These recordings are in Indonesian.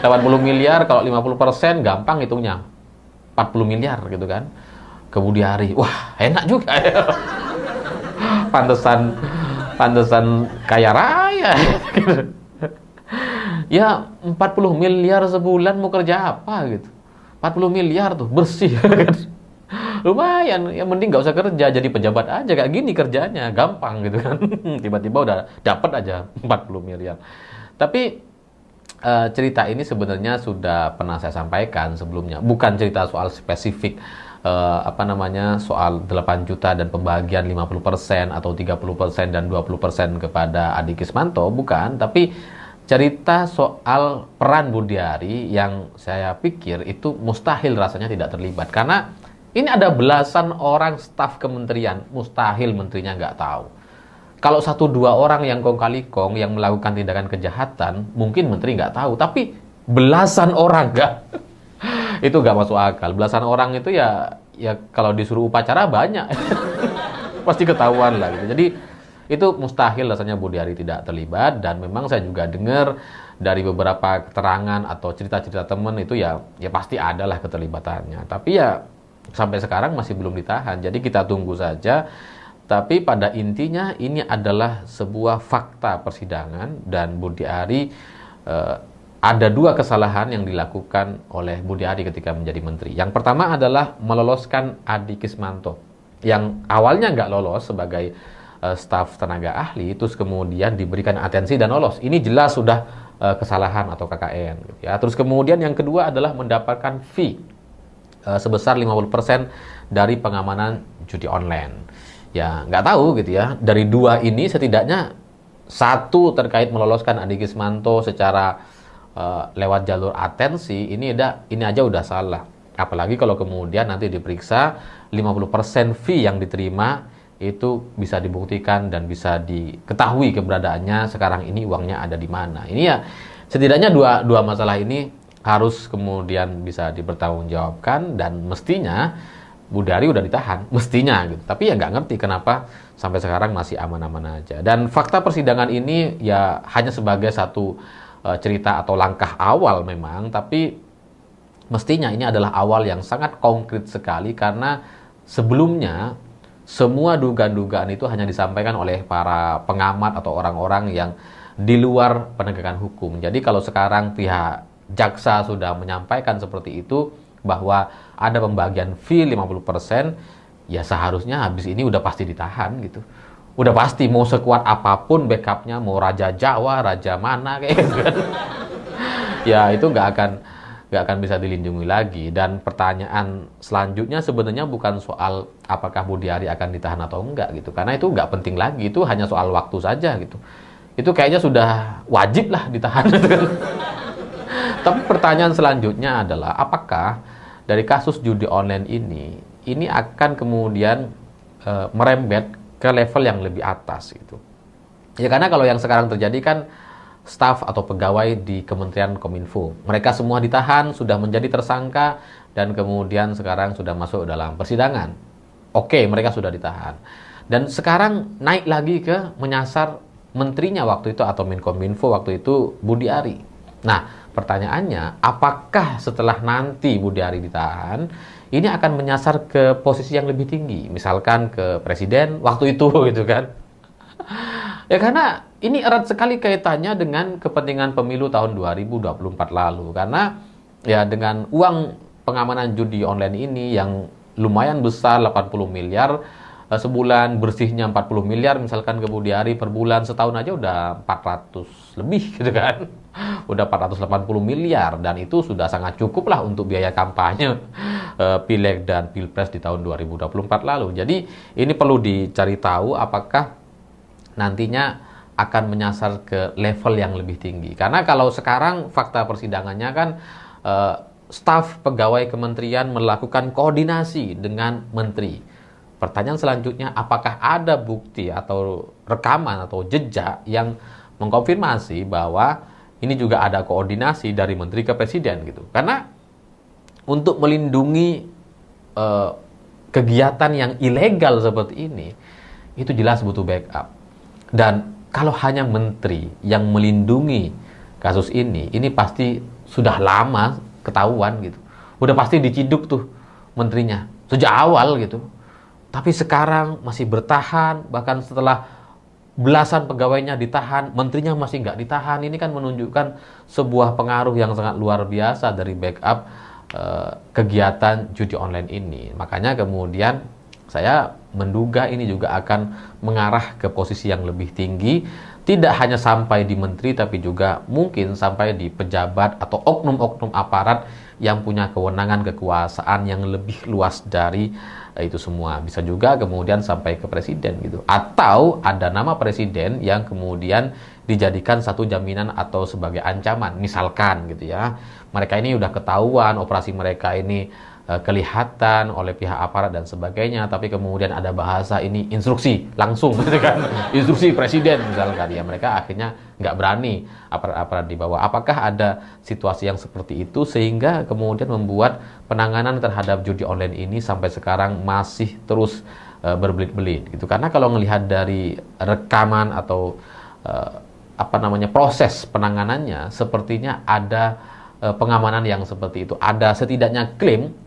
80 miliar kalau 50% gampang hitungnya. 40 miliar gitu kan. Ke Budi Ari. Wah, enak juga ya. Pantesan kaya raya. Ya 40 miliar sebulan mau kerja apa gitu. 40 miliar tuh bersih. Lumayan, ya mending nggak usah kerja, jadi pejabat aja kayak gini kerjanya, gampang gitu kan. Tiba-tiba udah dapat aja 40 miliar. Tapi cerita ini sebenarnya sudah pernah saya sampaikan sebelumnya. Bukan cerita soal spesifik soal 8 juta dan pembagian 50% atau 30% dan 20% kepada Adi Kismanto, bukan, tapi cerita soal peran Budi Ari yang saya pikir itu mustahil rasanya tidak terlibat. Karena ini ada belasan orang staf kementerian, mustahil menterinya nggak tahu. Kalau 1-2 orang yang kong kali kong yang melakukan tindakan kejahatan, mungkin menteri nggak tahu. Tapi belasan orang nggak, itu nggak masuk akal. Belasan orang itu ya kalau disuruh upacara banyak, pasti ketahuan lah gitu. Jadi itu mustahil rasanya Budi Ari tidak terlibat. Dan memang saya juga dengar dari beberapa keterangan atau cerita-cerita teman itu ya pasti ada lah keterlibatannya. Tapi ya sampai sekarang masih belum ditahan. Jadi kita tunggu saja. Tapi pada intinya ini adalah sebuah fakta persidangan dan Budi Ari ada 2 kesalahan yang dilakukan oleh Budi Ari ketika menjadi menteri. Yang pertama adalah meloloskan Adi Kismanto yang awalnya nggak lolos sebagai staf tenaga ahli, terus kemudian diberikan atensi dan lolos. Ini jelas sudah kesalahan atau KKN. Gitu ya. Terus kemudian yang kedua adalah mendapatkan fee sebesar 50% dari pengamanan judi online. Ya nggak tahu gitu ya, dari 2 ini setidaknya 1 terkait meloloskan Adi Kismanto secara lewat jalur atensi, ini aja udah salah. Apalagi kalau kemudian nanti diperiksa 50% fee yang diterima itu bisa dibuktikan dan bisa diketahui keberadaannya sekarang ini uangnya ada di mana. Ini ya setidaknya dua masalah ini harus kemudian bisa dipertanggungjawabkan dan mestinya Budi Ari udah ditahan, mestinya gitu. Tapi ya nggak ngerti kenapa sampai sekarang masih aman-aman aja. Dan fakta persidangan ini ya hanya sebagai satu cerita atau langkah awal memang, tapi mestinya ini adalah awal yang sangat konkret sekali karena sebelumnya semua dugaan-dugaan itu hanya disampaikan oleh para pengamat atau orang-orang yang di luar penegakan hukum. Jadi kalau sekarang pihak jaksa sudah menyampaikan seperti itu, bahwa ada pembagian fee 50%, ya seharusnya habis ini udah pasti ditahan gitu. Udah pasti, mau sekuat apapun backupnya, mau Raja Jawa, Raja mana kayak gitu kan. Ya itu nggak akan bisa dilindungi lagi. Dan pertanyaan selanjutnya sebenarnya bukan soal apakah Budi Ari akan ditahan atau enggak gitu. Karena itu nggak penting lagi, itu hanya soal waktu saja gitu. Itu kayaknya sudah wajib lah ditahan gitu kan. Tapi pertanyaan selanjutnya adalah apakah dari kasus judi online ini akan kemudian merembet ke level yang lebih atas gitu. Ya karena kalau yang sekarang terjadi kan staf atau pegawai di Kementerian Kominfo, mereka semua ditahan, sudah menjadi tersangka dan kemudian sekarang sudah masuk dalam persidangan. Oke, mereka sudah ditahan. Dan sekarang naik lagi ke menyasar menterinya waktu itu atau Menkominfo waktu itu Budi Ari. Nah, pertanyaannya, apakah setelah nanti Budi Ari ditahan, ini akan menyasar ke posisi yang lebih tinggi, misalkan ke presiden waktu itu gitu kan? Ya karena ini erat sekali kaitannya dengan kepentingan pemilu tahun 2024 lalu. Karena ya dengan uang pengamanan judi online ini yang lumayan besar 80 miliar, sebulan bersihnya 40 miliar misalkan ke Budi Ari per bulan, setahun aja udah 400 lebih gitu kan. Udah 480 miliar dan itu sudah sangat cukup lah untuk biaya kampanye Pileg dan Pilpres di tahun 2024 lalu. Jadi ini perlu dicari tahu apakah nantinya akan menyasar ke level yang lebih tinggi. Karena kalau sekarang fakta persidangannya kan staf pegawai kementerian melakukan koordinasi dengan menteri. Pertanyaan selanjutnya, apakah ada bukti atau rekaman atau jejak yang mengkonfirmasi bahwa ini juga ada koordinasi dari menteri ke presiden gitu. Karena untuk melindungi kegiatan yang ilegal seperti ini, itu jelas butuh backup. Dan kalau hanya menteri yang melindungi kasus ini pasti sudah lama ketahuan gitu. Udah pasti diciduk tuh menterinya sejak awal gitu. Tapi sekarang masih bertahan, bahkan setelah belasan pegawainya ditahan, menterinya masih nggak ditahan. Ini kan menunjukkan sebuah pengaruh yang sangat luar biasa dari backup kegiatan judi online ini. Makanya kemudian saya menduga ini juga akan mengarah ke posisi yang lebih tinggi, tidak hanya sampai di menteri, tapi juga mungkin sampai di pejabat atau oknum-oknum aparat yang punya kewenangan kekuasaan yang lebih luas dari itu semua. Bisa juga kemudian sampai ke presiden gitu. Atau ada nama presiden yang kemudian dijadikan satu jaminan atau sebagai ancaman. Misalkan gitu ya, mereka ini udah ketahuan operasi mereka ini kelihatan oleh pihak aparat dan sebagainya, tapi kemudian ada bahasa ini instruksi langsung gitu kan, instruksi presiden misalkan, ya mereka akhirnya nggak berani aparat-aparat di bawah. Apakah ada situasi yang seperti itu sehingga kemudian membuat penanganan terhadap judi online ini sampai sekarang masih terus berbelit-belit gitu? Karena kalau melihat dari rekaman atau proses penanganannya, sepertinya ada pengamanan yang seperti itu, ada setidaknya klaim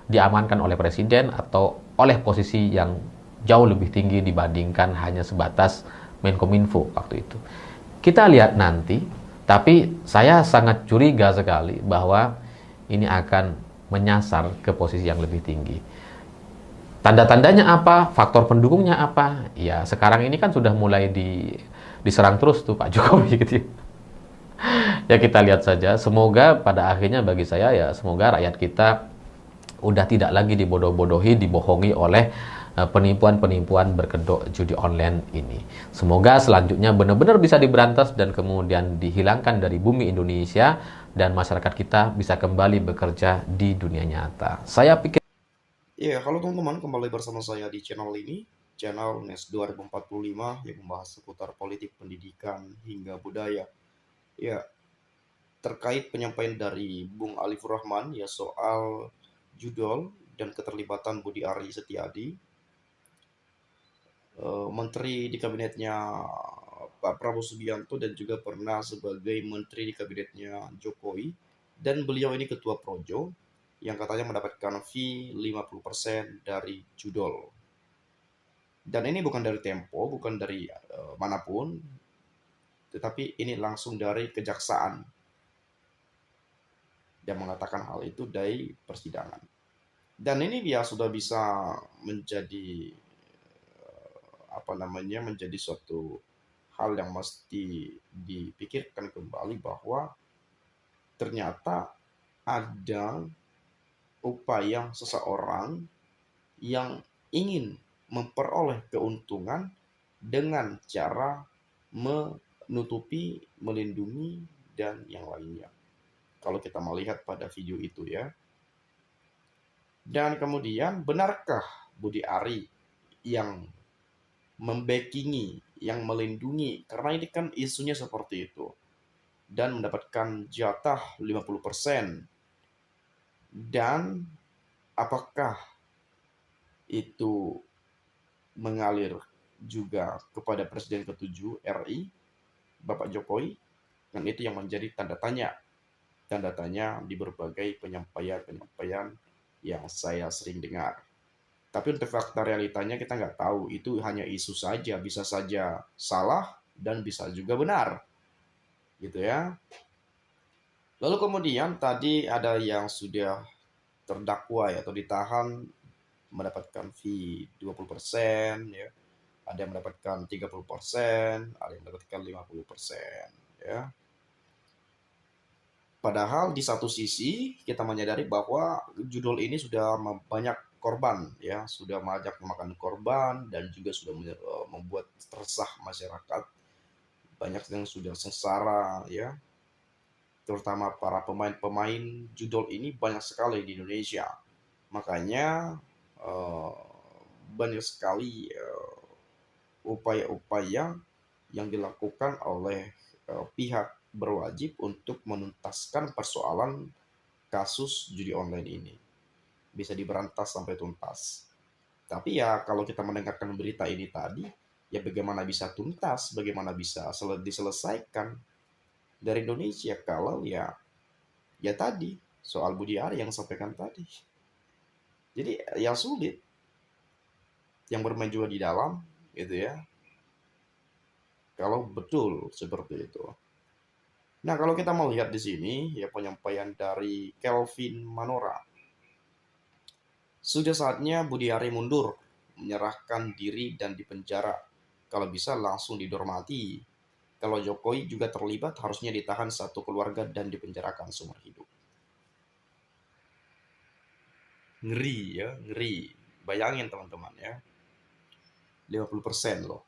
diamankan oleh presiden atau oleh posisi yang jauh lebih tinggi dibandingkan hanya sebatas Menkominfo waktu itu. Kita lihat nanti, tapi saya sangat curiga sekali bahwa ini akan menyasar ke posisi yang lebih tinggi. Tanda-tandanya apa? Faktor pendukungnya apa? Ya, sekarang ini kan sudah mulai diserang terus tuh Pak Jokowi gitu. Ya kita lihat saja, semoga pada akhirnya bagi saya ya, semoga rakyat kita udah tidak lagi dibodoh-bodohi, dibohongi oleh penipuan-penipuan berkedok judi online ini. Semoga selanjutnya benar-benar bisa diberantas dan kemudian dihilangkan dari bumi Indonesia dan masyarakat kita bisa kembali bekerja di dunia nyata. Saya pikir. Iya, halo teman-teman, kembali bersama saya di channel ini, channel NES 2045 yang membahas seputar politik, pendidikan, hingga budaya. Ya, terkait penyampaian dari Bung Alifur Rahman ya soal judul dan keterlibatan Budi Ari Setiadi, menteri di kabinetnya Pak Prabowo Subianto dan juga pernah sebagai menteri di kabinetnya Jokowi, dan beliau ini ketua Projo yang katanya mendapatkan fee 50% dari judul. Dan ini bukan dari Tempo, bukan dari manapun, tetapi ini langsung dari kejaksaan yang mengatakan hal itu dari persidangan. Dan ini dia sudah bisa menjadi menjadi suatu hal yang mesti dipikirkan kembali bahwa ternyata ada upaya seseorang yang ingin memperoleh keuntungan dengan cara menutupi, melindungi, dan yang lainnya. Kalau kita melihat pada video itu ya. Dan kemudian benarkah Budi Ari yang membackingi, yang melindungi, karena ini kan isunya seperti itu, dan mendapatkan jatah 50%, dan apakah itu mengalir juga kepada Presiden ke-7 RI, Bapak Jokowi, dan itu yang menjadi tanda tanya di berbagai penyampaian yang saya sering dengar. Tapi untuk fakta realitanya kita nggak tahu, itu hanya isu saja, bisa saja salah dan bisa juga benar, gitu ya. Lalu kemudian tadi ada yang sudah terdakwa ya, atau ditahan mendapatkan fee 20%, ya. Ada yang mendapatkan 30%, ada yang mendapatkan 50%, ya. Padahal di satu sisi kita menyadari bahwa judul ini sudah banyak korban ya, sudah banyak memakan korban dan juga sudah membuat resah masyarakat. Banyak yang sudah sengsara ya, terutama para pemain-pemain judul ini banyak sekali di Indonesia. Makanya eh, banyak sekali upaya-upaya yang dilakukan oleh pihak berwajib untuk menuntaskan persoalan kasus judi online ini. Bisa diberantas sampai tuntas. Tapi ya kalau kita mendengarkan berita ini tadi, ya bagaimana bisa tuntas, bagaimana bisa diselesaikan. dari Indonesia kalau ya tadi soal Budi Ari yang sampaikan tadi. Jadi ya sulit yang bermain juga di dalam gitu ya. Kalau betul seperti itu. Nah, kalau kita melihat di sini ya penyampaian dari Kelvin Manora. Sudah saatnya Budi Ari mundur, menyerahkan diri dan dipenjara. Kalau bisa langsung didormati. Kalau Jokowi juga terlibat harusnya ditahan satu keluarga dan dipenjarakan seumur hidup. Ngeri ya, ngeri. Bayangin teman-teman ya, 50% loh.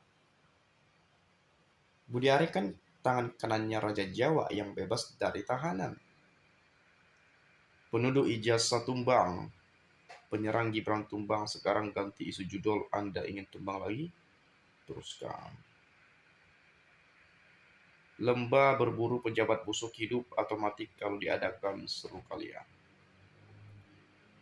Budi Ari kan tangan kanannya Raja Jawa yang bebas dari tahanan. Penuduh ijazah tumbang, penyerang Gibran tumbang, sekarang ganti isu judul Anda ingin tumbang lagi? Teruskan. Lembah berburu pejabat busuk hidup atau mati kalau diadakan seru kalian.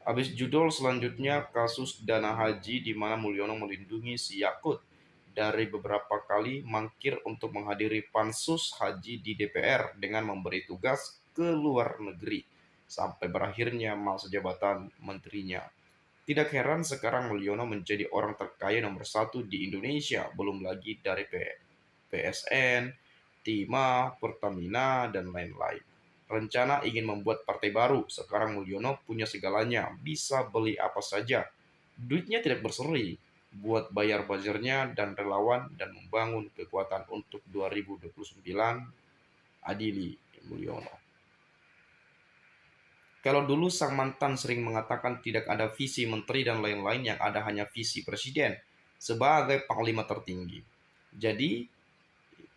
Habis judul selanjutnya kasus dana haji di mana Mulyono melindungi si Yakut dari beberapa kali mangkir untuk menghadiri pansus haji di DPR dengan memberi tugas ke luar negeri sampai berakhirnya masa jabatan menterinya. Tidak heran sekarang Mulyono menjadi orang terkaya nomor satu di Indonesia, belum lagi dari PSN, Timah, Pertamina, dan lain-lain. Rencana ingin membuat partai baru, sekarang Mulyono punya segalanya, bisa beli apa saja. Duitnya tidak berseri, buat bayar buzzernya dan relawan dan membangun kekuatan untuk 2029, adili Mulyono. Kalau dulu sang mantan sering mengatakan tidak ada visi menteri dan lain-lain, yang ada hanya visi presiden sebagai panglima tertinggi.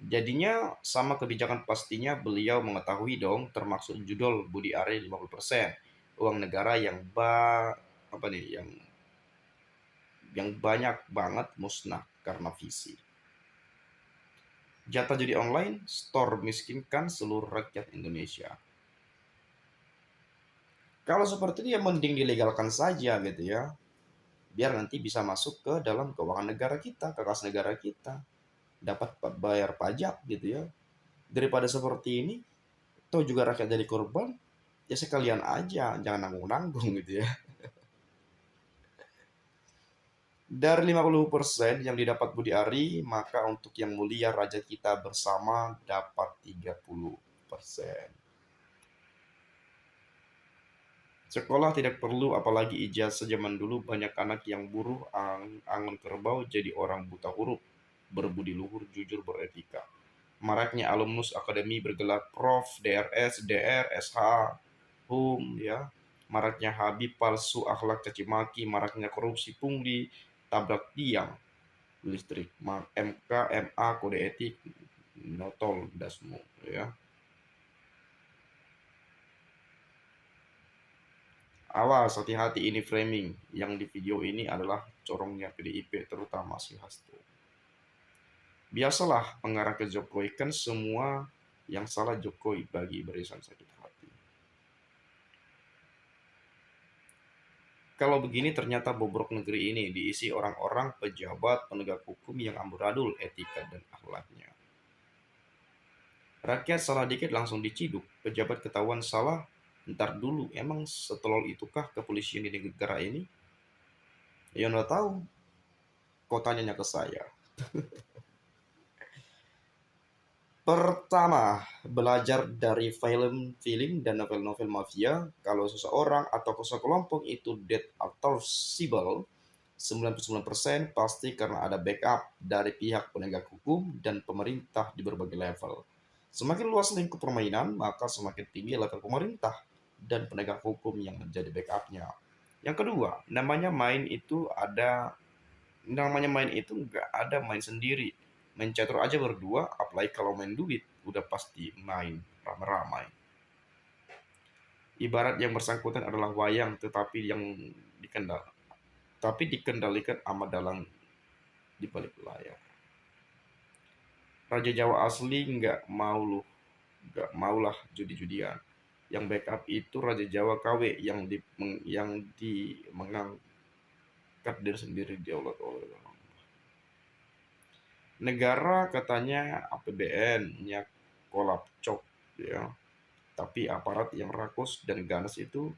Jadinya sama kebijakan pastinya beliau mengetahui dong, termasuk judul Budi Ari 50%. Uang negara apa nih yang banyak banget musnah karena visi. Jatah judi online, store miskinkan seluruh rakyat Indonesia. Kalau seperti itu ya mending dilegalkan saja gitu ya. Biar nanti bisa masuk ke dalam keuangan negara kita, ke kas negara kita. Dapat bayar pajak gitu ya. Daripada seperti ini, toh juga rakyat jadi korban, ya sekalian aja, jangan nanggung-nanggung gitu ya. Dari 50% yang didapat Budi Ari, maka untuk yang mulia raja kita bersama dapat 30%. Sekolah tidak perlu apalagi ijazah, zaman dulu banyak anak yang buruh angon kerbau jadi orang buta huruf, berbudi luhur, jujur, beretika. Maraknya alumnus akademi bergelar Prof, DRS, DR, SH, HUM ya. Maraknya Habib palsu, akhlak caci maki, maraknya korupsi pungli, tabrak tiang, listrik, MK, MA, kode etik, notol dasmu ya. Awas, hati-hati, ini framing. Yang di video ini adalah corongnya PDIP, terutama si Hasto. Biasalah mengarah ke Jokowi, kan semua yang salah Jokowi bagi barisan sakit hati. Kalau begini ternyata bobrok negeri ini diisi orang-orang pejabat penegak hukum yang amburadul etika dan akhlaknya. Rakyat salah dikit langsung diciduk, pejabat ketahuan salah, ntar dulu, emang setolol itukah kepolisian di negara ini? Ya nggak tahu, kok tanyanya ke saya. Pertama, belajar dari film-film dan novel-novel mafia. Kalau seseorang atau sekelompok itu dead atau civil, 99% pasti karena ada backup dari pihak penegak hukum dan pemerintah di berbagai level. Semakin luas lingkup permainan, maka semakin tinggi level pemerintah dan penegak hukum yang menjadi backupnya. Yang kedua, namanya main itu nggak ada main sendiri. Main catur aja berdua, apalagi kalau main duit, udah pasti main ramai-ramai. Ibarat yang bersangkutan adalah wayang, dikendal, dikendalikan sama dalang di balik layar. Raja Jawa asli nggak maulah judi-judian. Yang backup itu Raja Jawa KW yang mengangkat diri sendiri di Allah. Negara katanya APBN-nya kolap cok. ya. Tapi aparat yang rakus dan ganas itu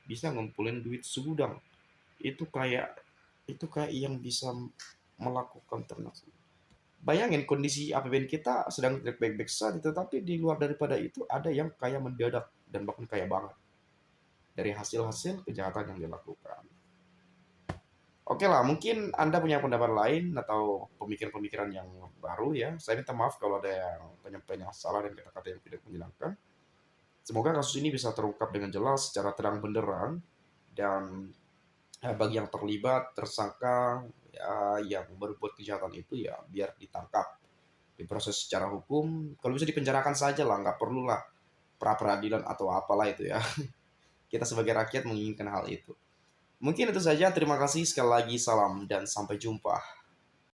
bisa ngumpulin duit segudang. Itu kayak yang bisa melakukan transaksi. Bayangin kondisi APBN kita sedang tidak baik-baik saja, tetapi di luar daripada itu ada yang kaya mendadak dan bahkan kaya banget dari hasil-hasil kejahatan yang dilakukan. Oke lah, mungkin Anda punya pendapat lain atau pemikiran-pemikiran yang baru ya. Saya minta maaf kalau ada yang penyampaian yang salah dan kata-kata yang tidak menyenangkan. Semoga kasus ini bisa terungkap dengan jelas secara terang benderang dan bagi yang terlibat, tersangka ya, yang berbuat kejahatan itu ya biar ditangkap, diproses secara hukum. Kalau bisa dipenjarakan saja lah, nggak perlulah pra peradilan atau apalah itu ya. Kita sebagai rakyat menginginkan hal itu. Mungkin itu saja. Terima kasih sekali lagi. Salam dan sampai jumpa.